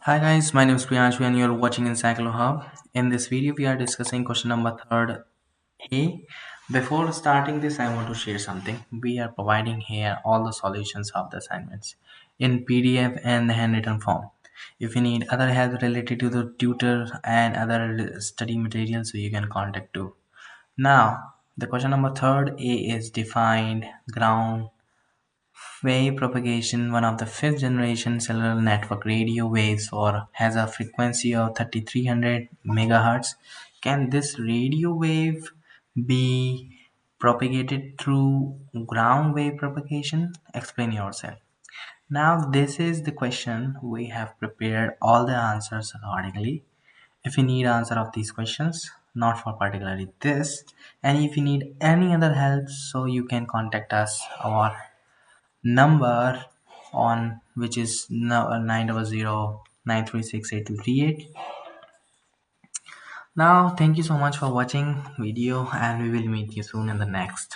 Hi guys, my name is Priyanshu and you're watching Encyclo Hub. In this video, we are discussing question number third A. Before starting this, I want to share something. We are providing here all the solutions of the assignments in PDF and handwritten form. If you need other help related to the tutor and other study materials, so you can contact too. Now, the question number third A is defined ground wave propagation, one of the fifth generation cellular network radio waves or has a frequency of 3300 megahertz. Can this radio wave be propagated through ground wave propagation? Explain yourself. Now this is the question. We have prepared all the answers accordingly. If you need answer of these questions, not for particularly this, and if you need any other help, so you can contact us. Our number on which is 900 Now thank you so much for watching video and we will meet you soon in the next.